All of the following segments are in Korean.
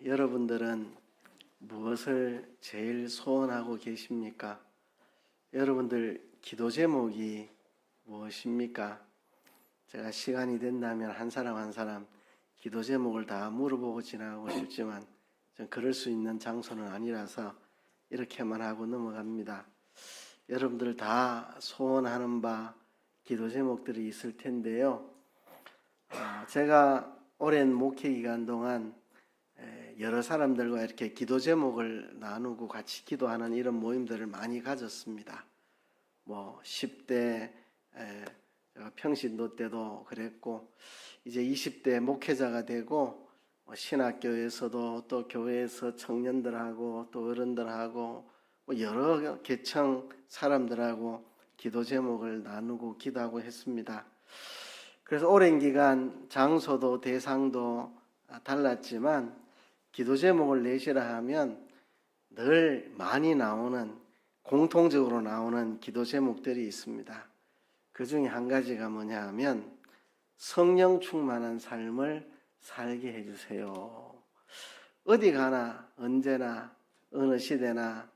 여러분들은 무엇을 제일 소원하고 계십니까? 여러분들 기도 제목이 무엇입니까? 제가 시간이 된다면 한 사람 한 사람 기도 제목을 다 물어보고 지나가고 싶지만 전 그럴 수 있는 장소는 아니라서 이렇게만 하고 넘어갑니다. 여러분들 다 소원하는 바 기도 제목들이 있을 텐데요. 제가 오랜 목회 기간 동안 여러 사람들과 이렇게 기도 제목을 나누고 같이 기도하는 이런 모임들을 많이 가졌습니다. 10대 평신도 때도 그랬고, 이제 20대 목회자가 되고 신학교에서도 또 교회에서 청년들하고 또 어른들하고 여러 계층 사람들하고 기도 제목을 나누고 기도하고 했습니다. 그래서 오랜 기간 장소도 대상도 달랐지만 기도 제목을 내시라 하면 늘 많이 나오는, 공통적으로 나오는 기도 제목들이 있습니다. 그 중에 한 가지가 뭐냐 하면 성령 충만한 삶을 살게 해주세요. 어디 가나 언제나 어느 시대나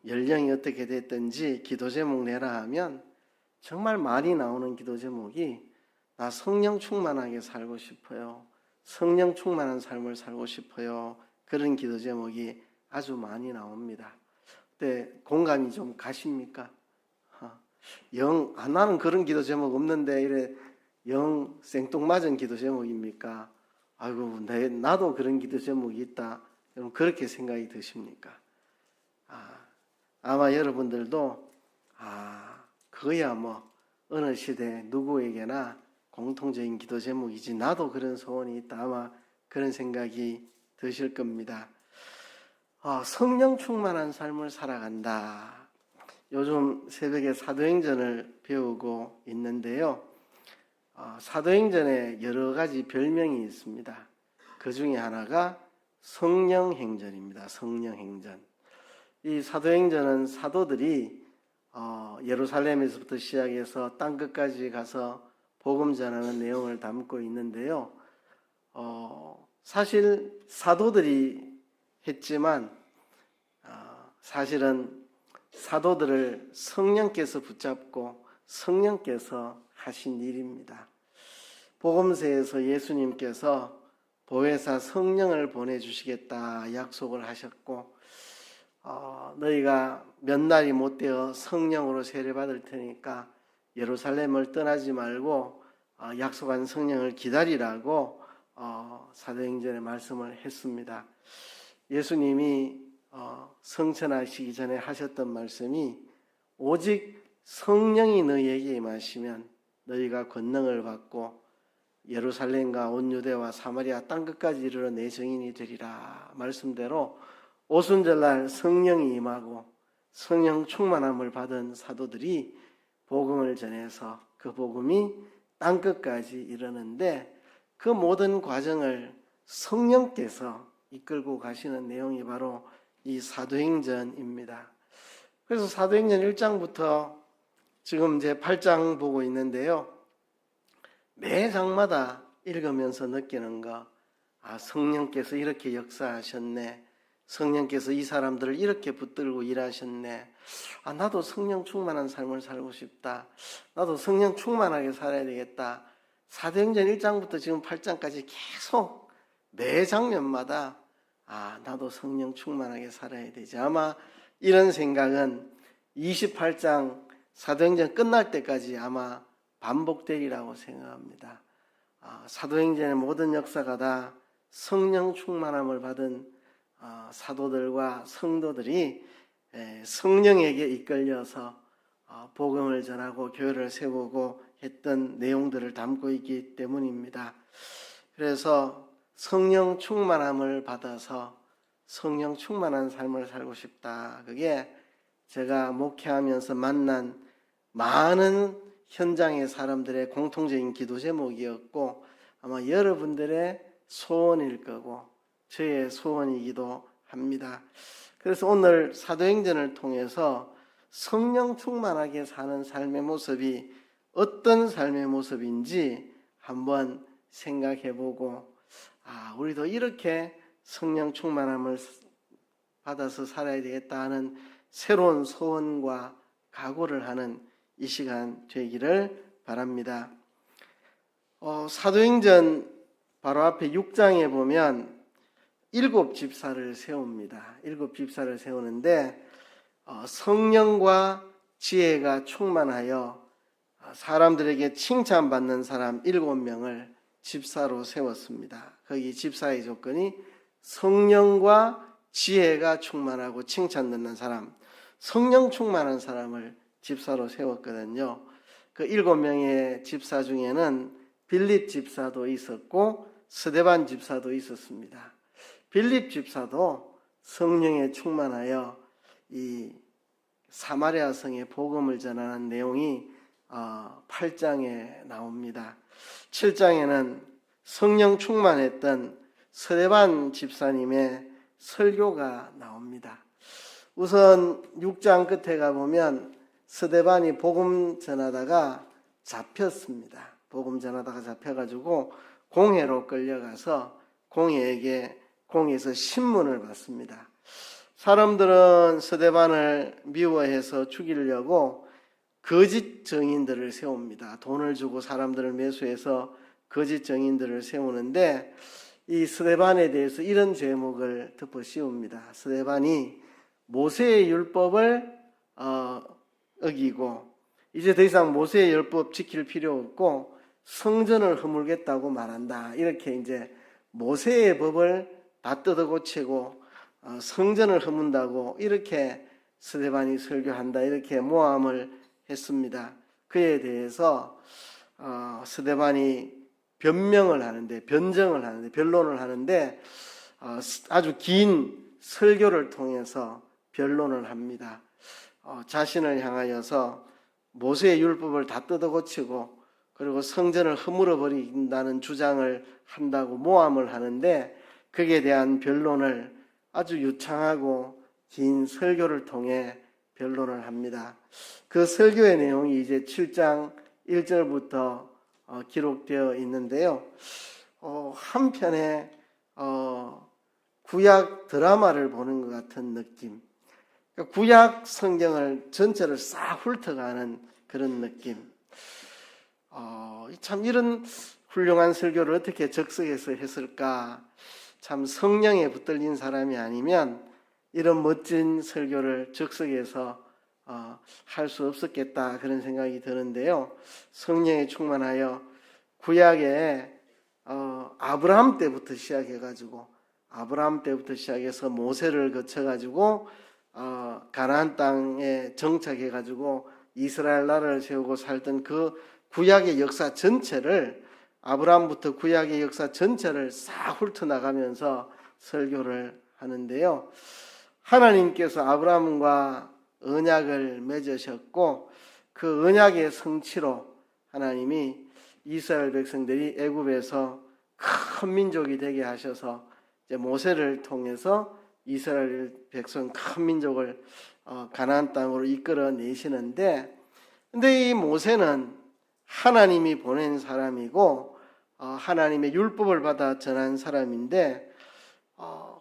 연령이 어떻게 됐든지 기도 제목 내라 하면 정말 많이 나오는 기도 제목이 나 성령 충만하게 살고 싶어요. 성령 충만한 삶을 살고 싶어요. 그런 기도 제목이 아주 많이 나옵니다. 근데 공감이 좀 가십니까? 나는 그런 기도 제목 없는데 이래 영 생뚱맞은 기도 제목입니까? 아이고, 나도 그런 기도 제목이 있다. 여러분 그렇게 생각이 드십니까? 아마 여러분들도 그거야 어느 시대 누구에게나 공통적인 기도 제목이지, 나도 그런 소원이 있다. 아마 그런 생각이 드실 겁니다. 성령 충만한 삶을 살아간다. 요즘 새벽에 사도행전을 배우고 있는데요. 사도행전에 여러 가지 별명이 있습니다. 그 중에 하나가 성령행전입니다. 성령행전. 이 사도행전은 사도들이 예루살렘에서부터 시작해서 땅끝까지 가서 복음 전하는 내용을 담고 있는데요. 사실 사도들이 했지만 사실은 사도들을 성령께서 붙잡고 성령께서 하신 일입니다. 복음서에서 예수님께서 보혜사 성령을 보내주시겠다 약속을 하셨고, 너희가 몇 날이 못 되어 성령으로 세례받을 테니까 예루살렘을 떠나지 말고 약속한 성령을 기다리라고 사도행전에 말씀을 했습니다. 예수님이 성천하시기 전에 하셨던 말씀이 오직 성령이 너희에게 임하시면 너희가 권능을 받고 예루살렘과 온 유대와 사마리아 땅끝까지 이르러 내 증인이 되리라 말씀대로 오순절날 성령이 임하고 성령 충만함을 받은 사도들이 복음을 전해서 그 복음이 땅끝까지 이르는데 그 모든 과정을 성령께서 이끌고 가시는 내용이 바로 이 사도행전입니다. 그래서 사도행전 1장부터 지금 이제 8장 보고 있는데요. 매 장마다 읽으면서 느끼는 거, 성령께서 이렇게 역사하셨네. 성령께서 이 사람들을 이렇게 붙들고 일하셨네. 나도 성령 충만한 삶을 살고 싶다. 나도 성령 충만하게 살아야 되겠다. 사도행전 1장부터 지금 8장까지 계속 매 장면마다 나도 성령 충만하게 살아야 되지. 아마 이런 생각은 28장 사도행전 끝날 때까지 아마 반복되리라고 생각합니다. 사도행전의 모든 역사가 다 성령 충만함을 받은 사도들과 성도들이 성령에게 이끌려서 복음을 전하고 교회를 세우고 했던 내용들을 담고 있기 때문입니다. 그래서 성령 충만함을 받아서 성령 충만한 삶을 살고 싶다. 그게 제가 목회하면서 만난 많은 현장의 사람들의 공통적인 기도 제목이었고 아마 여러분들의 소원일 거고 저의 소원이기도 합니다. 그래서 오늘 사도행전을 통해서 성령 충만하게 사는 삶의 모습이 어떤 삶의 모습인지 한번 생각해보고 우리도 이렇게 성령 충만함을 받아서 살아야 되겠다 하는 새로운 소원과 각오를 하는 이 시간 되기를 바랍니다. 사도행전 바로 앞에 6장에 보면 7 집사를 세웁니다. 7 집사를 세우는데 성령과 지혜가 충만하여 사람들에게 칭찬받는 사람 7명을 집사로 세웠습니다. 거기 집사의 조건이 성령과 지혜가 충만하고 칭찬 듣는 사람, 성령 충만한 사람을 집사로 세웠거든요. 그 7명의 집사 중에는 빌립 집사도 있었고 스데반 집사도 있었습니다. 빌립 집사도 성령에 충만하여 이 사마리아 성에 복음을 전하는 내용이 8장에 나옵니다. 7장에는 성령 충만했던 스데반 집사님의 설교가 나옵니다. 우선 6장 끝에 가보면 스데반이 복음 전하다가 잡혔습니다. 복음 전하다가 잡혀가지고 공회로 끌려가서 공회에서 신문을 받습니다. 사람들은 스데반을 미워해서 죽이려고 거짓 증인들을 세웁니다. 돈을 주고 사람들을 매수해서 거짓 증인들을 세우는데 이 스데반에 대해서 이런 제목을 덮어 씌웁니다. 스데반이 모세의 율법을 어기고 이제 더 이상 모세의 율법 지킬 필요 없고 성전을 허물겠다고 말한다. 이렇게 이제 모세의 법을 다 뜯어고치고 성전을 허문다고 이렇게 스데반이 설교한다. 이렇게 모함을 했습니다. 그에 대해서 스데반이 변정을 하는데 변론을 하는데 아주 긴 설교를 통해서 변론을 합니다. 자신을 향하여서 모세의 율법을 다 뜯어고치고 그리고 성전을 허물어 버린다는 주장을 한다고 모함을 하는데 거기에 대한 변론을 아주 유창하고 긴 설교를 통해 변론을 합니다. 그 설교의 내용이 이제 7장 1절부터 기록되어 있는데요. 한편의 구약 드라마를 보는 것 같은 느낌. 그러니까 구약 성경을 전체를 싹 훑어가는 그런 느낌. 참 이런 훌륭한 설교를 어떻게 적석해서 했을까? 참 성령에 붙들린 사람이 아니면 이런 멋진 설교를 적석해서 할 수 없었겠다 그런 생각이 드는데요. 성령에 충만하여 구약에 아브라함 때부터 시작해서 모세를 거쳐가지고 가나안 땅에 정착해가지고 이스라엘 나라를 세우고 살던 그 구약의 역사 전체를 아브라함부터 구약의 역사 전체를 싹 훑어나가면서 설교를 하는데요. 하나님께서 아브라함과 언약을 맺으셨고 그 언약의 성취로 하나님이 이스라엘 백성들이 애굽에서 큰 민족이 되게 하셔서 이제 모세를 통해서 이스라엘 백성 큰 민족을 가나안 땅으로 이끌어 내시는데 근데 이 모세는 하나님이 보낸 사람이고 하나님의 율법을 받아 전한 사람인데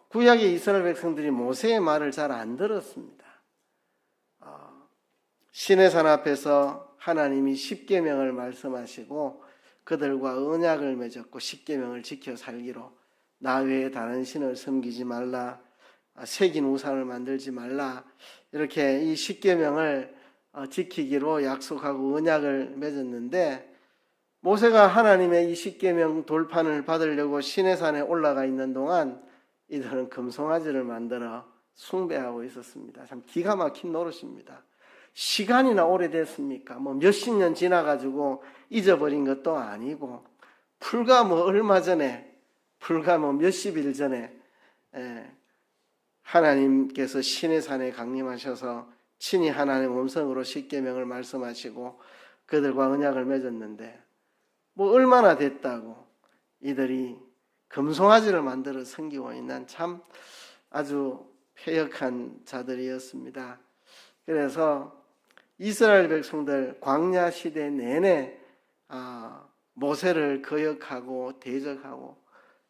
구약의 이스라엘 백성들이 모세의 말을 잘 안 들었습니다. 시내산 앞에서 하나님이 십계명을 말씀하시고 그들과 언약을 맺었고 십계명을 지켜 살기로 나 외에 다른 신을 섬기지 말라, 새긴 우상을 만들지 말라 이렇게 이 십계명을 지키기로 약속하고 언약을 맺었는데 모세가 하나님의 이 십계명 돌판을 받으려고 시내산에 올라가 있는 동안 이들은 금송아지를 만들어 숭배하고 있었습니다. 참 기가 막힌 노릇입니다. 시간이나 오래됐습니까? 몇십 년 지나가지고 잊어버린 것도 아니고 불과 얼마 전에 몇십 일 전에 하나님께서 시내산에 강림하셔서 친히 하나님의 음성으로 십계명을 말씀하시고 그들과 언약을 맺었는데 얼마나 됐다고 이들이 금송아지를 만들어 섬기고 있는 참 아주 패역한 자들이었습니다. 그래서 이스라엘 백성들 광야 시대 내내 모세를 거역하고 대적하고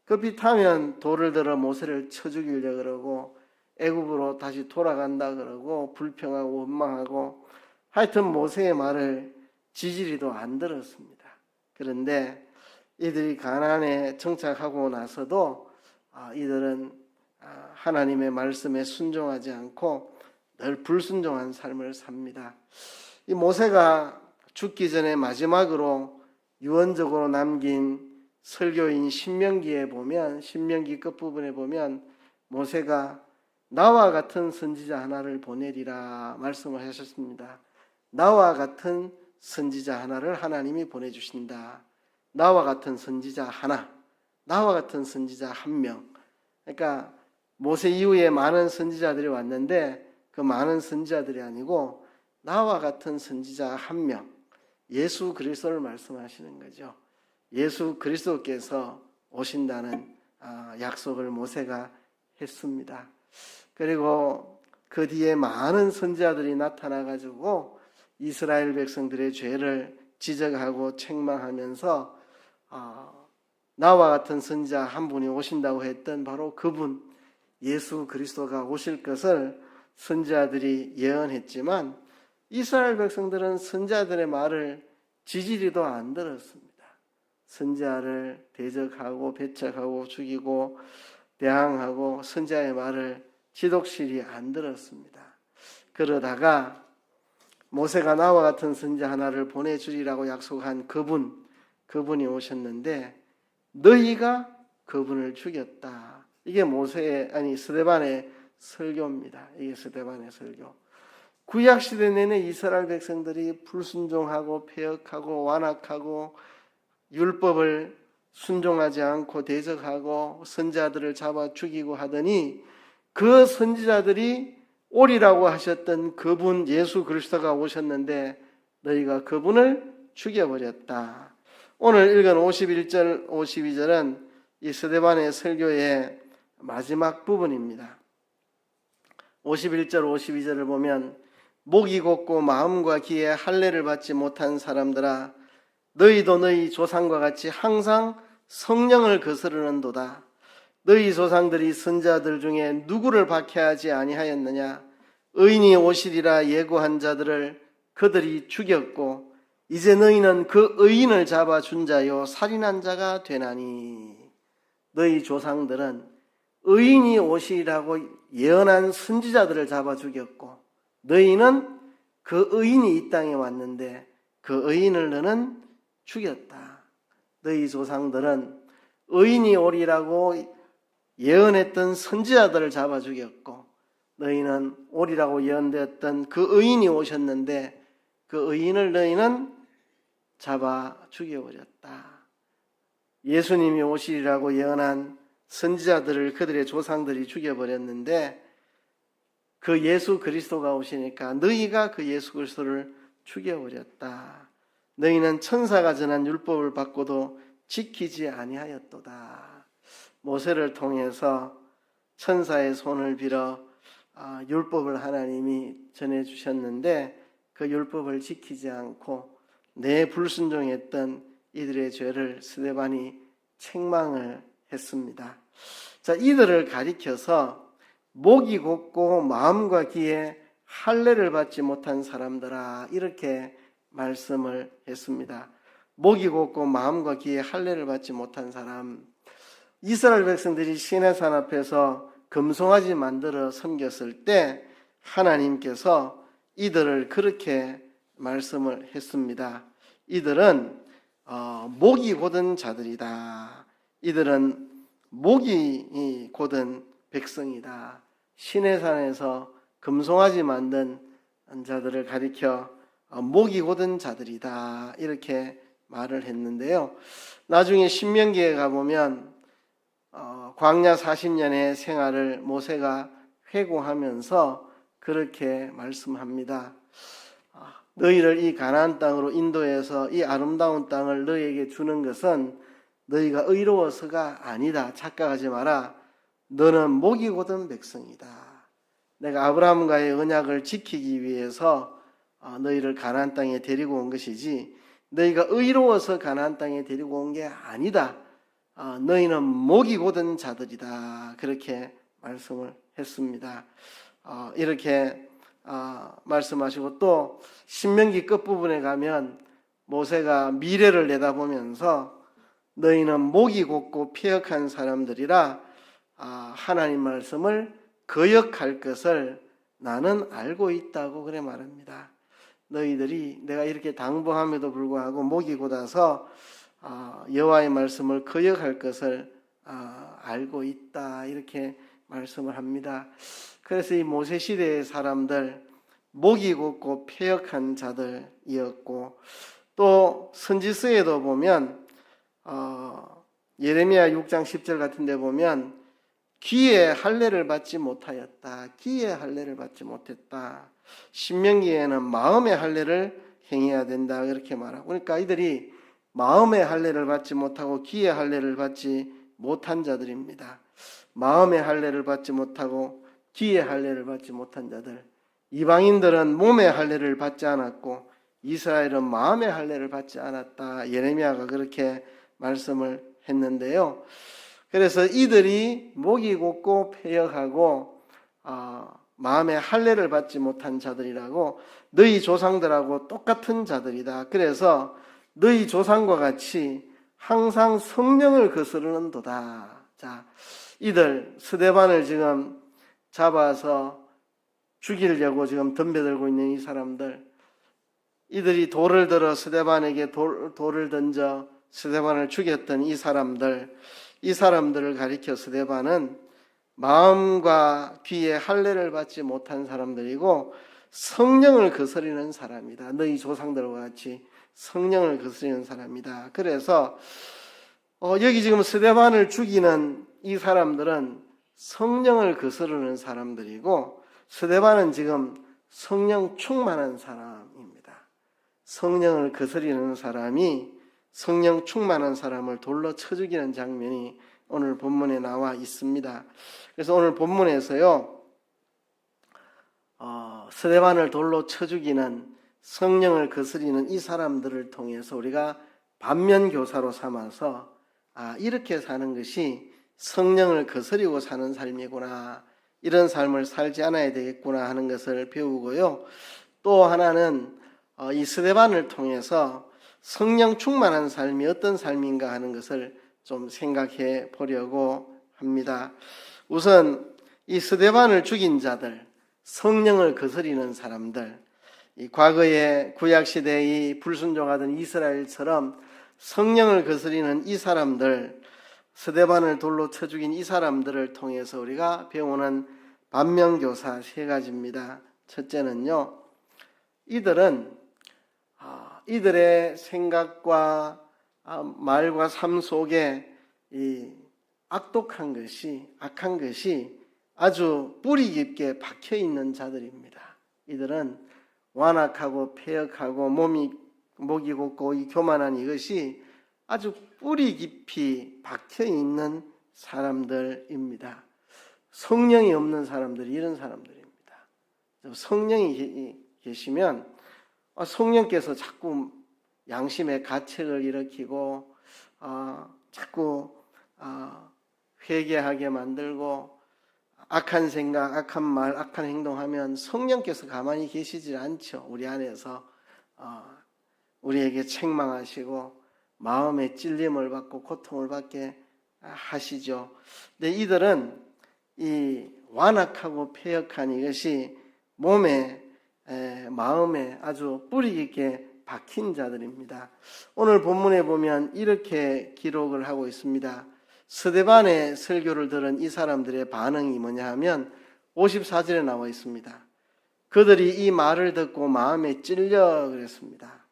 급히 타면 돌을 들어 모세를 쳐 죽이려 그러고 애굽으로 다시 돌아간다 그러고 불평하고 원망하고 하여튼 모세의 말을 지지리도 안 들었습니다. 그런데 이들이 가나안에 정착하고 나서도 이들은 하나님의 말씀에 순종하지 않고 늘 불순종한 삶을 삽니다. 이 모세가 죽기 전에 마지막으로 유언적으로 남긴 설교인 신명기에 보면, 신명기 끝부분에 보면 모세가 나와 같은 선지자 하나를 보내리라 말씀을 하셨습니다. 나와 같은 선지자 하나를 하나님이 보내주신다. 나와 같은 선지자 하나, 나와 같은 선지자 한 명. 그러니까 모세 이후에 많은 선지자들이 왔는데 그 많은 선지자들이 아니고 나와 같은 선지자 한 명, 예수 그리스도를 말씀하시는 거죠. 예수 그리스도께서 오신다는 약속을 모세가 했습니다. 그리고 그 뒤에 많은 선지자들이 나타나가지고 이스라엘 백성들의 죄를 지적하고 책망하면서 나와 같은 선지자 한 분이 오신다고 했던 바로 그분 예수 그리스도가 오실 것을 선지자들이 예언했지만 이스라엘 백성들은 선지자들의 말을 지지리도 안 들었습니다. 선지자를 대적하고 배척하고 죽이고 대항하고 선지자의 말을 지독실히 안 들었습니다. 그러다가 모세가 나와 같은 선지자 하나를 보내주리라고 약속한 그분이 오셨는데 너희가 그분을 죽였다. 이게 스데반의 설교입니다. 이게 스데반의 설교. 구약시대 내내 이스라엘 백성들이 불순종하고 폐역하고 완악하고 율법을 순종하지 않고 대적하고 선지자들을 잡아 죽이고 하더니 그 선지자들이 오리라고 하셨던 그분 예수 그리스도가 오셨는데 너희가 그분을 죽여버렸다. 오늘 읽은 51절, 52절은 이 스데반의 설교의 마지막 부분입니다. 51절, 52절을 보면 목이 곧고 마음과 귀에 할례를 받지 못한 사람들아 너희도 너희 조상과 같이 항상 성령을 거스르는도다. 너희 조상들이 선지자들 중에 누구를 박해하지 아니하였느냐? 의인이 오시리라 예고한 자들을 그들이 죽였고 이제 너희는 그 의인을 잡아준 자요 살인한 자가 되나니. 너희 조상들은 의인이 오시리라고 예언한 선지자들을 잡아 죽였고 너희는 그 의인이 이 땅에 왔는데 그 의인을 너는 죽였다. 너희 조상들은 의인이 오리라고 예언했던 선지자들을 잡아 죽였고 너희는 오리라고 예언되었던 그 의인이 오셨는데 그 의인을 너희는 잡아 죽여버렸다. 예수님이 오시리라고 예언한 선지자들을 그들의 조상들이 죽여버렸는데 그 예수 그리스도가 오시니까 너희가 그 예수 그리스도를 죽여버렸다. 너희는 천사가 전한 율법을 받고도 지키지 아니하였도다. 모세를 통해서 천사의 손을 빌어 율법을 하나님이 전해주셨는데 그 율법을 지키지 않고 내 불순종했던 이들의 죄를 스데반이 책망을 했습니다. 자, 이들을 가리켜서 목이 곧고 마음과 귀에 할례를 받지 못한 사람들아 이렇게 말씀을 했습니다. 목이 곧고 마음과 귀에 할례를 받지 못한 사람. 이스라엘 백성들이 시내산 앞에서 금송아지 만들어 섬겼을 때 하나님께서 이들을 그렇게 말씀을 했습니다. 이들은 목이 곧은 자들이다. 이들은 목이 곧은 백성이다. 시내산에서 금송아지 만든 자들을 가리켜 목이 곧은 자들이다. 이렇게 말을 했는데요. 나중에 신명기에 가보면 광야 40년의 생활을 모세가 회고하면서 그렇게 말씀합니다. 너희를 이 가나안 땅으로 인도해서 이 아름다운 땅을 너희에게 주는 것은 너희가 의로워서가 아니다. 착각하지 마라. 너는 목이 곧은 백성이다. 내가 아브라함과의 언약을 지키기 위해서 너희를 가나안 땅에 데리고 온 것이지 너희가 의로워서 가나안 땅에 데리고 온 게 아니다. 너희는 목이 곧은 자들이다. 그렇게 말씀을 했습니다. 이렇게 말씀하시고 또 신명기 끝부분에 가면 모세가 미래를 내다보면서 너희는 목이 곧고 패역한 사람들이라 하나님 말씀을 거역할 것을 나는 알고 있다고 그래 말합니다. 너희들이 내가 이렇게 당부함에도 불구하고 목이 곧아서 여호와의 말씀을 거역할 것을 알고 있다 이렇게 말씀을 합니다. 그래서 이 모세 시대의 사람들 목이 곧고 패역한 자들이었고 또 선지서에도 보면 예레미야 6장 10절 같은 데 보면 귀에 할례를 받지 못하였다. 귀에 할례를 받지 못했다. 신명기에는 마음의 할례를 행해야 된다. 그렇게 말하고 그러니까 이들이 마음의 할례를 받지 못하고 귀의 할례를 받지 못한 자들입니다. 마음의 할례를 받지 못하고 귀의 할례를 받지 못한 자들. 이방인들은 몸의 할례를 받지 않았고 이스라엘은 마음의 할례를 받지 않았다. 예레미야가 그렇게 말씀을 했는데요. 그래서 이들이 목이 곧고 패역하고 마음의 할례를 받지 못한 자들이라고 너희 조상들하고 똑같은 자들이다. 그래서 너희 조상과 같이 항상 성령을 거스르는도다. 자, 이들 스데반을 지금 잡아서 죽이려고 지금 덤벼들고 있는 이 사람들, 이들이 돌을 들어 스데반에게 돌을 던져 스데반을 죽였던 이 사람들을 가리켜 스데반은 마음과 귀에 할례를 받지 못한 사람들이고 성령을 거스리는 사람이다. 너희 조상들과 같이 성령을 거스리는 사람이다. 그래서 여기 지금 스데반을 죽이는 이 사람들은 성령을 거스르는 사람들이고 스데반은 지금 성령 충만한 사람입니다. 성령을 거스리는 사람이 성령 충만한 사람을 돌로 쳐 죽이는 장면이 오늘 본문에 나와 있습니다. 그래서 오늘 본문에서요, 스데반을 돌로 쳐 죽이는 성령을 거스리는 이 사람들을 통해서 우리가 반면교사로 삼아서 이렇게 사는 것이 성령을 거스리고 사는 삶이구나, 이런 삶을 살지 않아야 되겠구나 하는 것을 배우고요. 또 하나는 이 스데반을 통해서 성령 충만한 삶이 어떤 삶인가 하는 것을 좀 생각해 보려고 합니다. 우선 이 스데반을 죽인 자들, 성령을 거스리는 사람들, 이 과거의 구약시대의 불순종하던 이스라엘처럼 성령을 거스리는 이 사람들, 스데반을 돌로 쳐 죽인 이 사람들을 통해서 우리가 배우는 반면교사 세 가지입니다. 첫째는요, 이들의 생각과 말과 삶 속에 이 악한 것이 아주 뿌리 깊게 박혀 있는 자들입니다. 이들은 완악하고 패역하고 목이 곧고 이 교만한 이것이 아주 뿌리 깊이 박혀 있는 사람들입니다. 성령이 없는 사람들이 이런 사람들입니다. 성령이 계시면 성령께서 자꾸 양심의 가책을 일으키고 자꾸 회개하게 만들고 악한 생각, 악한 말, 악한 행동하면 성령께서 가만히 계시지 않죠. 우리 안에서 우리에게 책망하시고 마음에 찔림을 받고 고통을 받게 하시죠. 근데 이들은 이 완악하고 패역한 이것이 몸에 마음에 아주 뿌리 깊게 박힌 자들입니다. 오늘 본문에 보면 이렇게 기록을 하고 있습니다. 스데반의 설교를 들은 이 사람들의 반응이 뭐냐 하면 54절에 나와 있습니다. 그들이 이 말을 듣고 마음에 찔려 그랬습니다.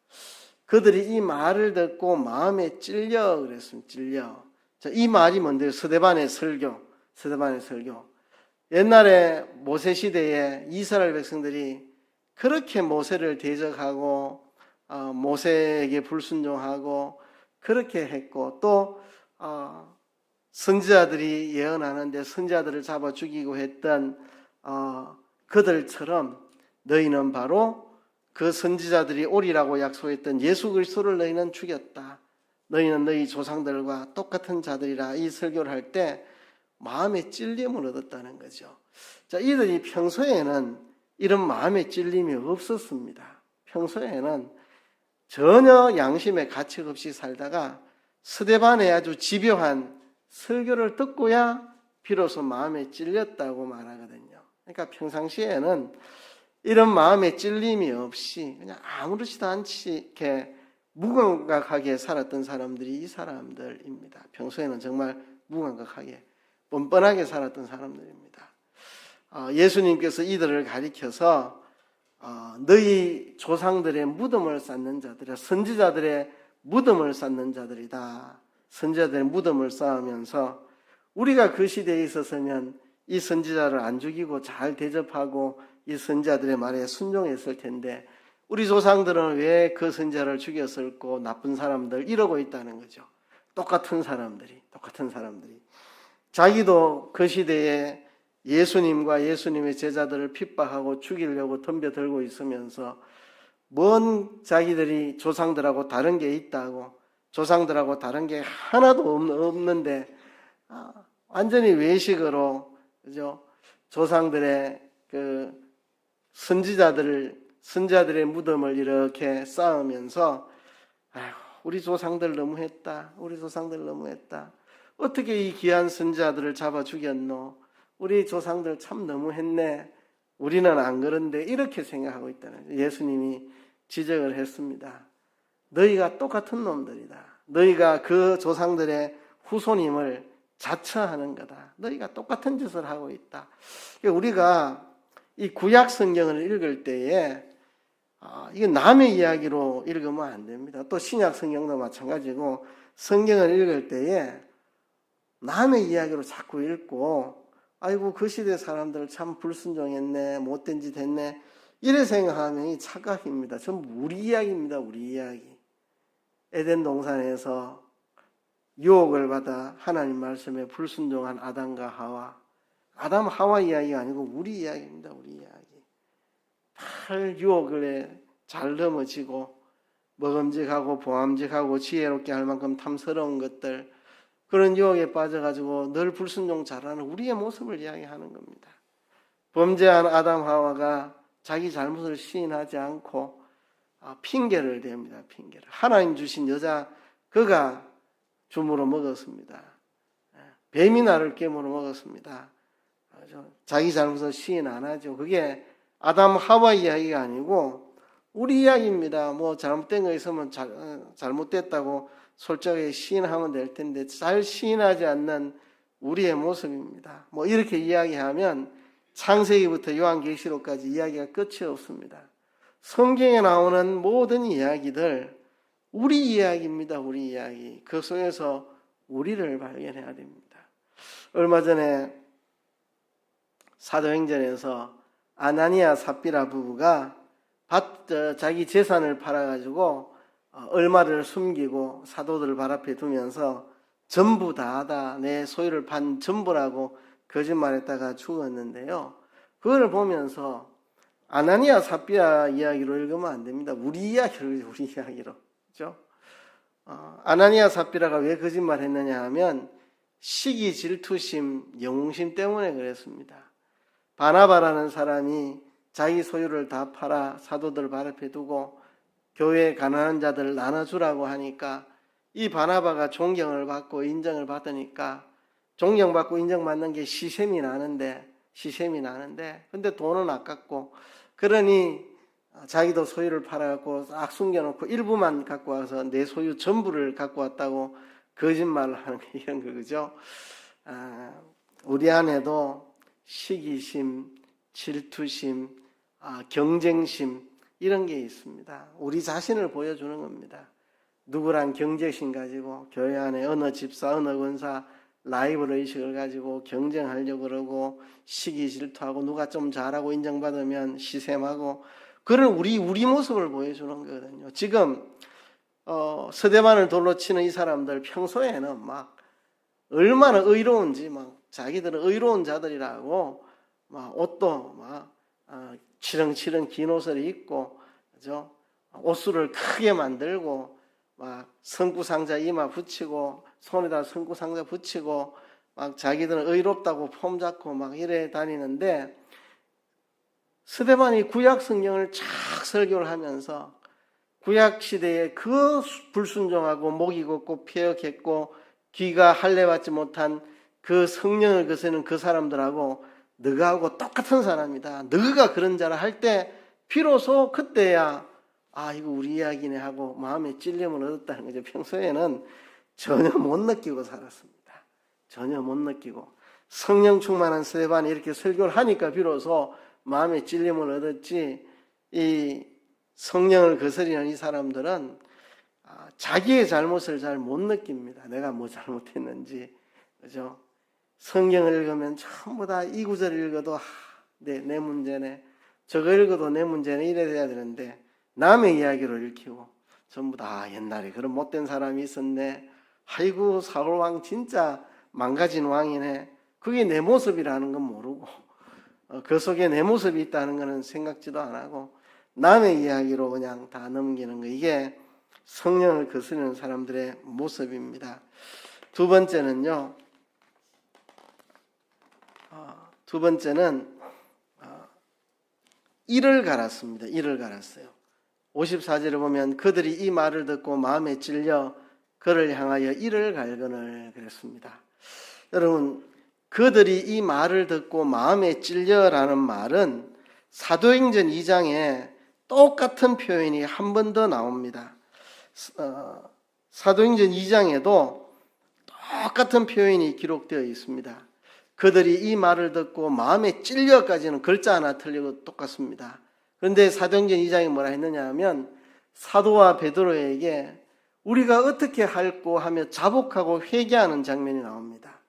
그들이 이 말을 듣고 마음에 찔려 그랬습니다. 찔려. 자, 이 말이 뭔데요? 스데반의 설교. 옛날에 모세 시대에 이스라엘 백성들이 그렇게 모세를 대적하고 모세에게 불순종하고 그렇게 했고 또 선지자들이 예언하는데 선지자들을 잡아 죽이고 했던 그들처럼 너희는 바로 그 선지자들이 오리라고 약속했던 예수 그리스도를 너희는 죽였다. 너희는 너희 조상들과 똑같은 자들이라 이 설교를 할 때 마음의 찔림을 얻었다는 거죠. 자, 이들이 평소에는 이런 마음의 찔림이 없었습니다. 평소에는 전혀 양심의 가책 없이 살다가 스데반의 아주 집요한 설교를 듣고야 비로소 마음에 찔렸다고 말하거든요. 그러니까 평상시에는 이런 마음의 찔림이 없이 그냥 아무렇지도 않게 무감각하게 살았던 사람들이 이 사람들입니다. 평소에는 정말 무감각하게 뻔뻔하게 살았던 사람들입니다. 예수님께서 이들을 가리켜서 너희 조상들의 무덤을 쌓는 자들이라, 선지자들의 무덤을 쌓는 자들이다. 선지자들의 무덤을 쌓으면서 우리가 그 시대에 있었으면 이 선지자를 안 죽이고 잘 대접하고 이 선지자들의 말에 순종했을 텐데 우리 조상들은 왜 그 선지자를 죽였을고 나쁜 사람들 이러고 있다는 거죠. 똑같은 사람들이 자기도 그 시대에 예수님과 예수님의 제자들을 핍박하고 죽이려고 덤벼들고 있으면서 뭔 자기들이 조상들하고 다른 게 있다고, 조상들하고 다른 게 하나도 없는데 완전히 외식으로, 그죠? 조상들의 그 선지자들의 무덤을 이렇게 쌓으면서 우리 조상들 너무했다. 어떻게 이 귀한 선지자들을 잡아 죽였노? 우리 조상들 참 너무했네. 우리는 안 그런데 이렇게 생각하고 있다는 거예요. 예수님이 지적을 했습니다. 너희가 똑같은 놈들이다. 너희가 그 조상들의 후손임을 자처하는 거다. 너희가 똑같은 짓을 하고 있다. 우리가 이 구약 성경을 읽을 때에 이게 남의 이야기로 읽으면 안 됩니다. 또 신약 성경도 마찬가지고 성경을 읽을 때에 남의 이야기로 자꾸 읽고 아이고 그 시대 사람들 참 불순종했네, 못된 짓 했네 이래 생각하면 이 착각입니다. 전부 우리 이야기입니다. 우리 이야기. 에덴 동산에서 유혹을 받아 하나님 말씀에 불순종한 아담과 하와, 아담 하와 이야기가 아니고 우리 이야기입니다. 우리 이야기. 잘 유혹을 잘 넘어지고 먹음직하고 보암직하고 지혜롭게 할 만큼 탐스러운 것들, 그런 유혹에 빠져가지고 늘 불순종 잘하는 우리의 모습을 이야기하는 겁니다. 범죄한 아담 하와가 자기 잘못을 시인하지 않고 핑계를 댑니다. 핑계를. 하나님 주신 여자 그가 줌으로 먹었습니다. 뱀이 나를 깨물어 먹었습니다. 자기 잘못을 시인 안 하죠. 그게 아담 하와 이야기가 아니고 우리 이야기입니다. 뭐 잘못된 거 있으면 잘못됐다고 솔직하게 시인하면 될 텐데 잘 시인하지 않는 우리의 모습입니다. 뭐 이렇게 이야기하면 창세기부터 요한계시록까지 이야기가 끝이 없습니다. 성경에 나오는 모든 이야기들 우리 이야기입니다. 우리 이야기. 그 속에서 우리를 발견해야 됩니다. 얼마 전에 사도행전에서 아나니아 삽비라 부부가 자기 재산을 팔아가지고 얼마를 숨기고 사도들 발 앞에 두면서 전부 다하다 내 소유를 판 전부라고 거짓말했다가 죽었는데요. 그걸 보면서 아나니아 삽비라 이야기로 읽으면 안 됩니다. 우리 이야기로, 우리 이야기로. 그죠? 아나니아 삽비라가 왜 거짓말했느냐 하면 시기, 질투심, 영웅심 때문에 그랬습니다. 바나바라는 사람이 자기 소유를 다 팔아 사도들 발 앞에 두고 교회에 가난한 자들을 나눠주라고 하니까 이 바나바가 존경을 받고 인정을 받으니까 존경받고 인정받는 게 시샘이 나는데 근데 돈은 아깝고 그러니 자기도 소유를 팔아갖고 싹 숨겨놓고 일부만 갖고 와서 내 소유 전부를 갖고 왔다고 거짓말을 하는 게 이런 거죠. 우리 안에도 시기심, 질투심, 경쟁심 이런 게 있습니다. 우리 자신을 보여주는 겁니다. 누구랑 경쟁심 가지고 교회 안에 어느 집사, 어느 권사 라이벌 의식을 가지고 경쟁하려고 그러고 시기 질투하고 누가 좀 잘하고 인정받으면 시샘하고 그런 우리 모습을 보여주는 거거든요. 지금 스데반을 돌로 치는 이 사람들 평소에는 막 얼마나 의로운지 막 자기들은 의로운 자들이라고 막 옷도 막 치렁치렁 긴 옷을 입고 그죠? 옷수를 크게 만들고 막 성구상자 이마 붙이고 손에다 성구상자 붙이고 막 자기들은 의롭다고 폼 잡고 막 이래 다니는데 스데반이 구약 성경을 쫙 설교를 하면서 구약 시대에 그 불순종하고 목이 걷고 폐역했고 귀가 할례받지 못한 그 성령을 거스르는 그 사람들하고 너하고 똑같은 사람이다. 너가 그런 자라 할 때 비로소 그때야 아 이거 우리 이야기네 하고 마음에 찔림을 얻었다는 거죠. 평소에는 전혀 못 느끼고 살았습니다. 전혀 못 느끼고 성령 충만한 스데반이 이렇게 설교를 하니까 비로소 마음에 찔림을 얻었지 이 성령을 거스리는 이 사람들은 자기의 잘못을 잘 못 느낍니다. 내가 뭐 잘못했는지. 그죠? 성경을 읽으면 전부 다 이 구절 읽어도 내 문제네. 저거 읽어도 내 문제네. 이래 돼야 되는데 남의 이야기로 읽히고 전부 다 옛날에 그런 못된 사람이 있었네. 아이고 사울왕 진짜 망가진 왕이네. 그게 내 모습이라는 건 모르고 그 속에 내 모습이 있다는 것은 생각지도 안 하고 남의 이야기로 그냥 다 넘기는 거. 이게 성령을 거스르는 사람들의 모습입니다. 두 번째는요. 두 번째는 이를 갈았습니다. 이를 갈았어요. 54절에 보면 그들이 이 말을 듣고 마음에 찔려 그를 향하여 이를 갈거늘 그랬습니다. 여러분 그들이 이 말을 듣고 마음에 찔려라는 말은 사도행전 2장에 똑같은 표현이 한 번 더 나옵니다. 사도행전 2장에도 똑같은 표현이 기록되어 있습니다. 그들이 이 말을 듣고 마음에 찔려까지는 글자 하나 틀리고 똑같습니다. 그런데 사도행전 2장에 뭐라 했느냐 하면 사도와 베드로에게 우리가 어떻게 할꼬 하며 자복하고 회개하는 장면이 나옵니다.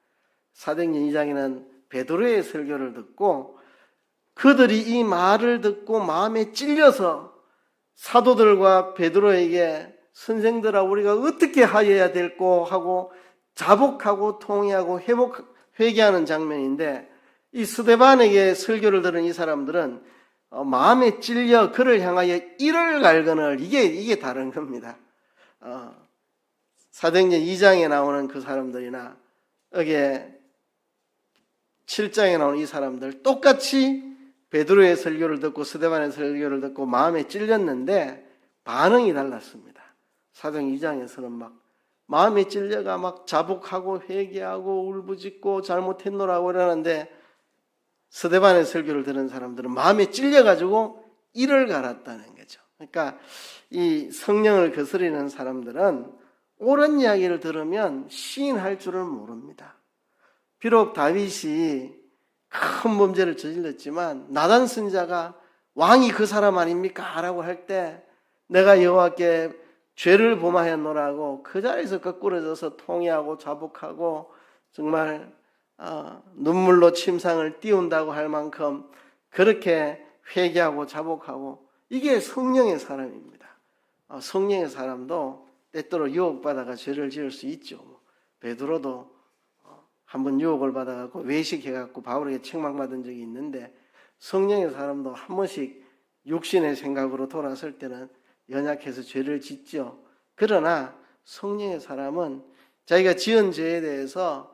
사도행전 2장에는 베드로의 설교를 듣고 그들이 이 말을 듣고 마음에 찔려서 사도들과 베드로에게 선생들아 우리가 어떻게 하여야 될꼬 하고 자복하고 통회하고 회개하는 장면인데 이 스데반에게 설교를 들은 이 사람들은 마음에 찔려 그를 향하여 이를 갈거늘 이게 다른 겁니다. 사도행전 2장에 나오는 그 사람들이나 여기에 7장에 나오는 이 사람들 똑같이 베드로의 설교를 듣고 스데반의 설교를 듣고 마음에 찔렸는데 반응이 달랐습니다. 사도행전 2장에서는 막 마음에 찔려가 막 자복하고 회개하고 울부짖고 잘못했노라고 이러는데 스데반의 설교를 들은 사람들은 마음에 찔려가지고 이를 갈았다는 거죠. 그러니까 이 성령을 거스리는 사람들은 옳은 이야기를 들으면 시인할 줄을 모릅니다. 비록 다윗이 큰 범죄를 저질렀지만 나단 선지자가 왕이 그 사람 아닙니까? 라고 할 때 내가 여호와께 죄를 범하였노라고 그 자리에서 거꾸러져서 통회하고 자복하고 정말 눈물로 침상을 띄운다고 할 만큼 그렇게 회개하고 자복하고 이게 성령의 사람입니다. 성령의 사람도 때때로 유혹받아가 죄를 지을 수 있죠. 베드로도 한번 유혹을 받아갖고 외식해갖고 바울에게 책망받은 적이 있는데 성령의 사람도 한 번씩 육신의 생각으로 돌아설 때는 연약해서 죄를 짓죠. 그러나 성령의 사람은 자기가 지은 죄에 대해서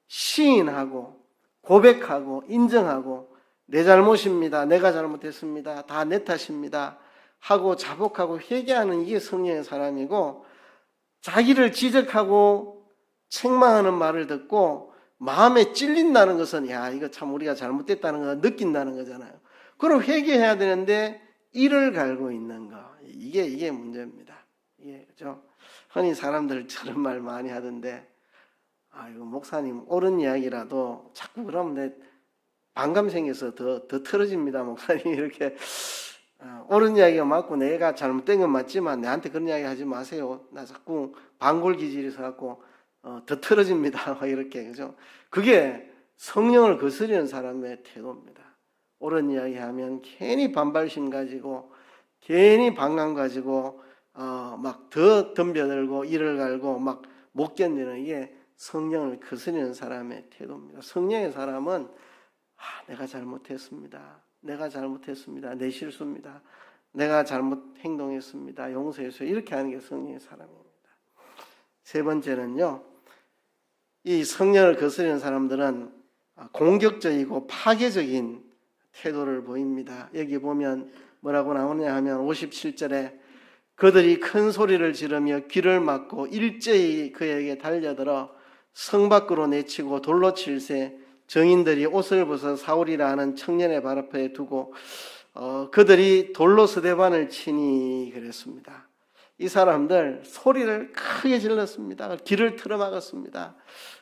시인하고 고백하고 인정하고 내 잘못입니다. 내가 잘못했습니다. 다 내 탓입니다. 하고 자복하고 회개하는 이게 성령의 사람이고 자기를 지적하고 책망하는 말을 듣고 마음에 찔린다는 것은 야 이거 참 우리가 잘못됐다는 거 느낀다는 거잖아요. 그럼 회개해야 되는데 이를 갈고 있는 거 이게 문제입니다. 이게 그죠? 흔히 사람들 저런 말 많이 하던데 이거 목사님 옳은 이야기라도 자꾸 그러면 내 반감 생겨서 더 틀어집니다. 목사님 이렇게 옳은 이야기가 맞고 내가 잘못된 건 맞지만 내한테 그런 이야기 하지 마세요. 나 자꾸 반골 기질이 있어갖고 더 틀어집니다. 이렇게 그죠? 그게 성령을 거스르는 사람의 태도입니다. 옳은 이야기하면 괜히 반발심 가지고 괜히 반감 가지고 막 더 덤벼들고 이를 갈고 막 못 견디는 이게 성령을 거스르는 사람의 태도입니다. 성령의 사람은 내가 잘못했습니다. 내가 잘못했습니다. 내 실수입니다. 내가 잘못 행동했습니다. 용서해주세요. 이렇게 하는 게 성령의 사람입니다. 세 번째는요, 이 성령을 거스르는 사람들은 공격적이고 파괴적인 태도를 보입니다. 여기 보면 뭐라고 나오냐 하면 57절에 그들이 큰 소리를 지르며 귀를 막고 일제히 그에게 달려들어 성 밖으로 내치고 돌로 칠세 정인들이 옷을 벗어 사울이라 하는 청년의 발 앞에 두고 그들이 돌로 스데반을 치니 그랬습니다. 이 사람들 소리를 크게 질렀습니다. 귀를 틀어막았습니다.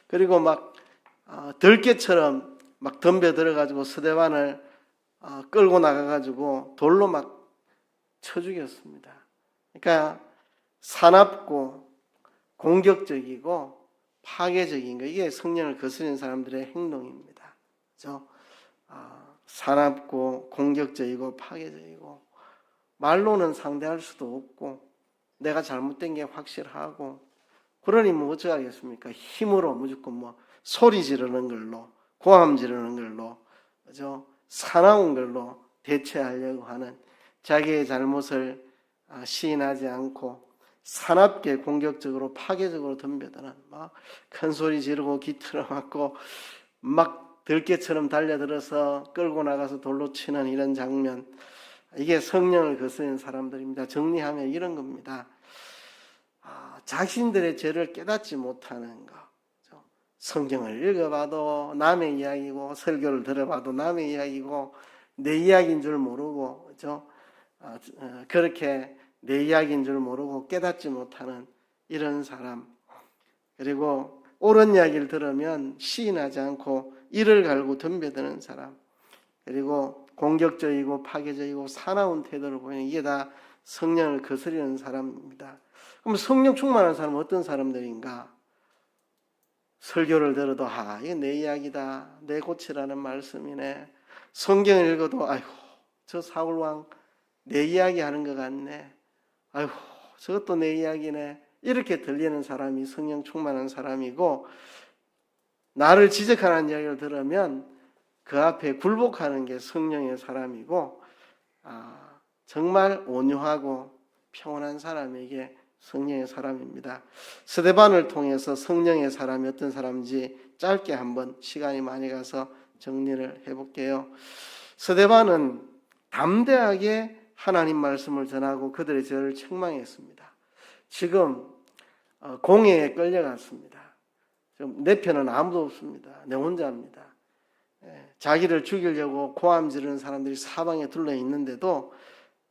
그리고 막 들깨처럼 막 덤벼 들어가지고 스데반을 끌고 나가가지고 돌로 막 쳐 죽였습니다. 그러니까 사납고 공격적이고 파괴적인 거, 이게 성령을 거스르는 사람들의 행동입니다. 그렇죠? 사납고 공격적이고 파괴적이고 말로는 상대할 수도 없고 내가 잘못된 게 확실하고 그러니 뭐 어쩌겠습니까? 힘으로 무조건 뭐 소리 지르는 걸로 고함 지르는 걸로 그죠? 사나운 걸로 대체하려고 하는 자기의 잘못을 시인하지 않고 사납게 공격적으로 파괴적으로 덤벼드는 막 큰 소리 지르고 귀 틀어막고 막 들깨처럼 달려들어서 끌고 나가서 돌로 치는 이런 장면, 이게 성령을 거스르는 사람들입니다. 정리하면 이런 겁니다. 자신들의 죄를 깨닫지 못하는 거. 성경을 읽어봐도 남의 이야기고 설교를 들어봐도 남의 이야기고 내 이야기인 줄 모르고 그죠? 그렇게 내 이야기인 줄 모르고 깨닫지 못하는 이런 사람, 그리고 옳은 이야기를 들으면 시인하지 않고 이를 갈고 덤벼드는 사람, 그리고 공격적이고 파괴적이고 사나운 태도를 보이는, 이게 다 성령을 거스르는 사람입니다. 그럼 성령 충만한 사람은 어떤 사람들인가? 설교를 들어도 이게 내 이야기다, 내 고치라는 말씀이네. 성경을 읽어도 아이고 저 사울왕 내 이야기 하는 것 같네, 아이고 저것도 내 이야기네, 이렇게 들리는 사람이 성령 충만한 사람이고, 나를 지적하는 이야기를 들으면 그 앞에 굴복하는 게 성령의 사람이고, 정말 온유하고 평온한 사람이 이게 성령의 사람입니다. 스데반을 통해서 성령의 사람이 어떤 사람인지 짧게 한번 시간이 많이 가서 정리를 해볼게요. 스데반은 담대하게 하나님 말씀을 전하고 그들의 죄를 책망했습니다. 지금 공회에 끌려갔습니다. 지금 내 편은 아무도 없습니다. 내 혼자입니다. 자기를 죽이려고 고함 지르는 사람들이 사방에 둘러 있는데도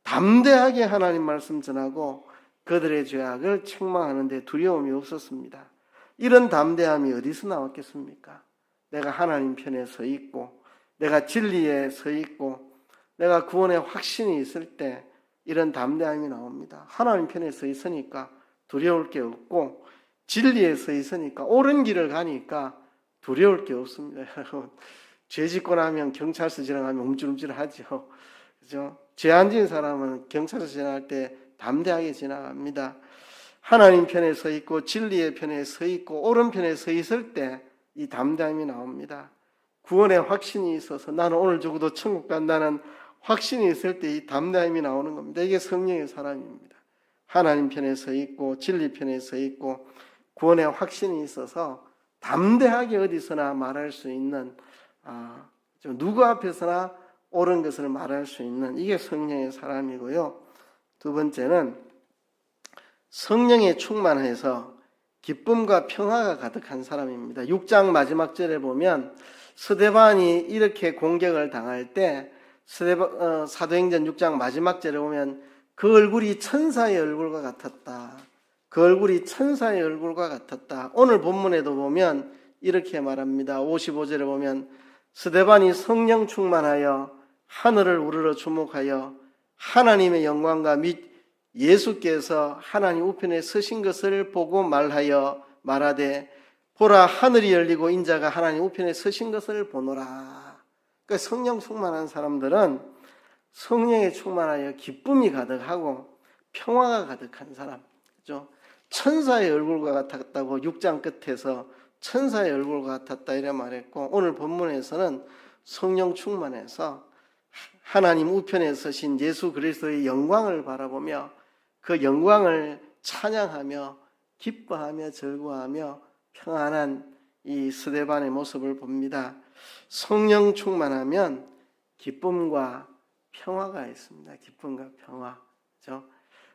담대하게 하나님 말씀 전하고 그들의 죄악을 책망하는데 두려움이 없었습니다. 이런 담대함이 어디서 나왔겠습니까? 내가 하나님 편에 서 있고 내가 진리에 서 있고 내가 구원의 확신이 있을 때 이런 담대함이 나옵니다. 하나님 편에 서 있으니까 두려울 게 없고 진리에 서 있으니까 옳은 길을 가니까 두려울 게 없습니다. 여러분, 죄 짓고 나면 경찰서 지나가면 움찔움찔하죠. 그죠? 죄 안 지은 사람은 경찰서 지나갈 때 담대하게 지나갑니다. 하나님 편에 서 있고 진리의 편에 서 있고 옳은 편에 서 있을 때 이 담대함이 나옵니다. 구원의 확신이 있어서 나는 오늘 죽어도 천국 간다는 확신이 있을 때 이 담대함이 나오는 겁니다. 이게 성령의 사람입니다. 하나님 편에 서 있고 진리 편에 서 있고 구원의 확신이 있어서 담대하게 어디서나 말할 수 있는, 누구 앞에서나 옳은 것을 말할 수 있는, 이게 성령의 사람이고요. 두 번째는 성령에 충만해서 기쁨과 평화가 가득한 사람입니다. 6장 마지막 절에 보면 스데반이 이렇게 공격을 당할 때 사도행전 6장 마지막 절에 보면 그 얼굴이 천사의 얼굴과 같았다. 그 얼굴이 천사의 얼굴과 같았다. 오늘 본문에도 보면 이렇게 말합니다. 55절에 보면 스데반이 성령 충만하여 하늘을 우러러 주목하여 하나님의 영광과 및 예수께서 하나님 우편에 서신 것을 보고 말하되 보라 하늘이 열리고 인자가 하나님 우편에 서신 것을 보노라. 그러니까 성령 충만한 사람들은 성령에 충만하여 기쁨이 가득하고 평화가 가득한 사람, 그죠? 천사의 얼굴과 같았다고 6장 끝에서 천사의 얼굴과 같았다 이래 말했고, 오늘 본문에서는 성령 충만해서 하나님 우편에 서신 예수 그리스도의 영광을 바라보며 그 영광을 찬양하며 기뻐하며 즐거워하며 평안한 이 스데반의 모습을 봅니다. 성령 충만하면 기쁨과 평화가 있습니다. 기쁨과 평화. 그렇죠?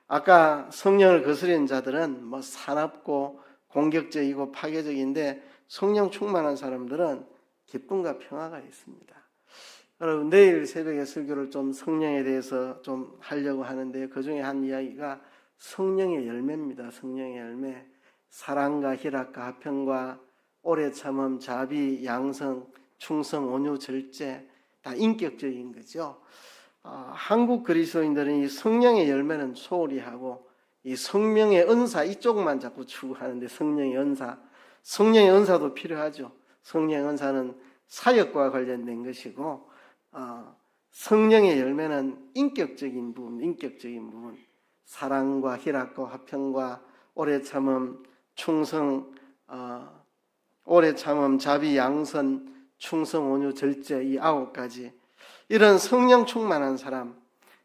아까 성령을 거스리는 자들은 뭐 사납고 공격적이고 파괴적인데 성령 충만한 사람들은 기쁨과 평화가 있습니다. 여러분, 내일 새벽에 설교를 좀 성령에 대해서 좀 하려고 하는데 그 중에 한 이야기가 성령의 열매입니다. 성령의 열매. 사랑과 희락과 화평과 오래 참음, 자비, 양성, 충성, 온유, 절제, 다 인격적인 거죠. 한국 그리스도인들은 이 성령의 열매는 소홀히 하고 이 성령의 은사 이쪽만 자꾸 추구하는데 성령의 은사도 필요하죠. 성령의 은사는 사역과 관련된 것이고 성령의 열매는 인격적인 부분, 사랑과 희락과 화평과 오래 참음, 충성, 오래 참음, 자비, 양선, 충성, 온유, 절제 이 9가지 이런 성령 충만한 사람,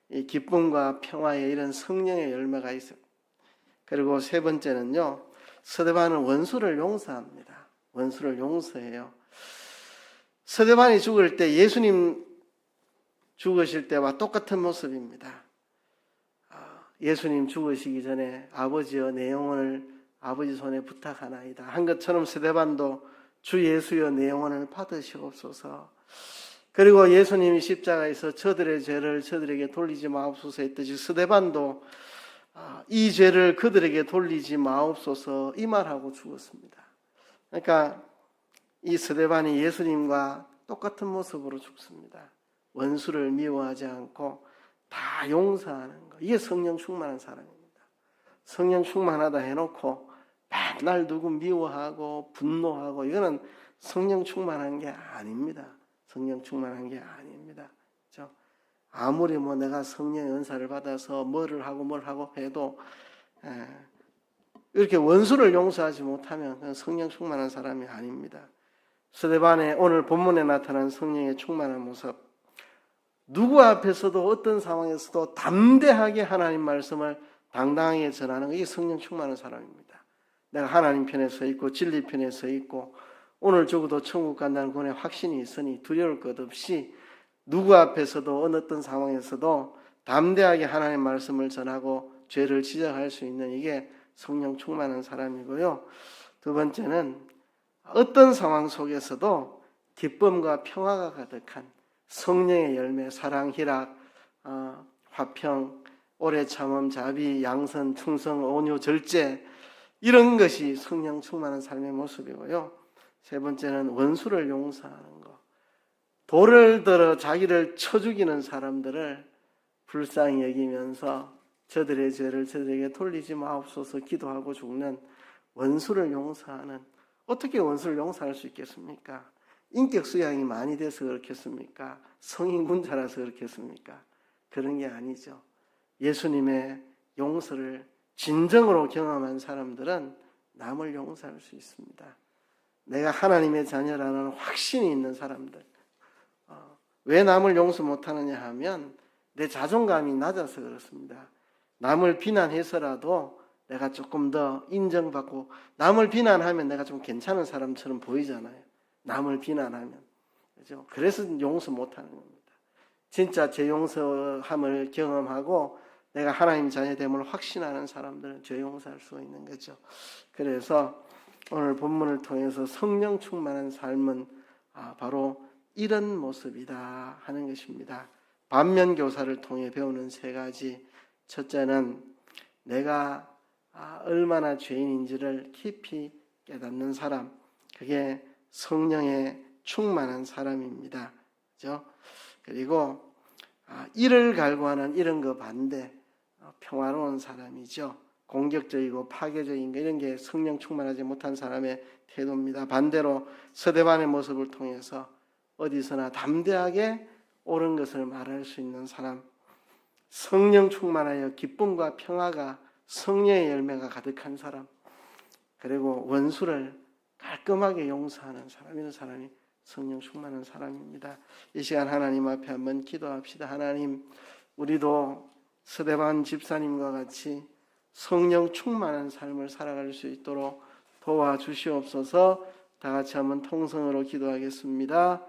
이 기쁨과 평화에 이런 성령의 열매가 있어요. 그리고 세 번째는요, 스데반은 원수를 용서합니다. 원수를 용서해요. 스데반이 죽을 때 예수님 죽으실 때와 똑같은 모습입니다. 예수님 죽으시기 전에 아버지여 내 영혼을 아버지 손에 부탁하나이다 한 것처럼 스데반도 주 예수여 내 영혼을 받으시옵소서. 그리고 예수님이 십자가에서 저들의 죄를 저들에게 돌리지 마옵소서 했듯이 스데반도 이 죄를 그들에게 돌리지 마옵소서 이 말하고 죽었습니다. 그러니까 이 스데반이 예수님과 똑같은 모습으로 죽습니다. 원수를 미워하지 않고 다 용서하는 거. 이게 성령 충만한 사람입니다. 성령 충만하다 해놓고 맨날 누구 미워하고 분노하고 이거는 성령 충만한 게 아닙니다. 성령 충만한 게 아닙니다. 그렇죠? 아무리 뭐 내가 성령의 은사를 받아서 뭘 하고 해도 이렇게 원수를 용서하지 못하면 그건 성령 충만한 사람이 아닙니다. 스데반의 오늘 본문에 나타난 성령의 충만한 모습, 누구 앞에서도 어떤 상황에서도 담대하게 하나님 말씀을 당당하게 전하는 게 성령 충만한 사람입니다. 내가 하나님 편에 서 있고 진리 편에 서 있고 오늘 적어도 천국 간다는 그의 확신이 있으니 두려울 것 없이 누구 앞에서도 어느 어떤 상황에서도 담대하게 하나님 말씀을 전하고 죄를 지적할 수 있는 이게 성령 충만한 사람이고요. 두 번째는 어떤 상황 속에서도 기쁨과 평화가 가득한 성령의 열매, 사랑, 희락, 화평, 오래 참음, 자비, 양선, 충성, 온유, 절제 이런 것이 성령 충만한 삶의 모습이고요. 세 번째는 원수를 용서하는 것. 돌을 들어 자기를 쳐 죽이는 사람들을 불쌍히 여기면서 저들의 죄를 저들에게 돌리지 마옵소서 기도하고 죽는 원수를 용서하는. 어떻게 원수를 용서할 수 있겠습니까? 인격 수양이 많이 돼서 그렇겠습니까? 성인군자라서 그렇겠습니까? 그런 게 아니죠. 예수님의 용서를 진정으로 경험한 사람들은 남을 용서할 수 있습니다. 내가 하나님의 자녀라는 확신이 있는 사람들. 왜 남을 용서 못하느냐 하면 내 자존감이 낮아서 그렇습니다. 남을 비난해서라도 내가 조금 더 인정받고, 남을 비난하면 내가 좀 괜찮은 사람처럼 보이잖아요. 남을 비난하면. 그죠? 그래서 용서 못하는 겁니다. 진짜 제 용서함을 경험하고 내가 하나님 자녀됨을 확신하는 사람들은 죄 용서할 수 있는 거죠. 그래서 오늘 본문을 통해서 성령 충만한 삶은 바로 이런 모습이다 하는 것입니다. 반면교사를 통해 배우는 세 가지. 첫째는 내가 얼마나 죄인인지를 깊이 깨닫는 사람. 그게 성령에 충만한 사람입니다. 그렇죠? 그리고 이를 갈구하는 이런 거 반대, 평화로운 사람이죠. 공격적이고 파괴적인 거 이런 게 성령 충만하지 못한 사람의 태도입니다. 반대로 스데반의 모습을 통해서 어디서나 담대하게 옳은 것을 말할 수 있는 사람, 성령 충만하여 기쁨과 평화가 성령의 열매가 가득한 사람, 그리고 원수를 깔끔하게 용서하는 사람, 이런 사람이 성령 충만한 사람입니다. 이 시간 하나님 앞에 한번 기도합시다. 하나님, 우리도 스데반 집사님과 같이 성령 충만한 삶을 살아갈 수 있도록 도와주시옵소서. 다 같이 한번 통성으로 기도하겠습니다.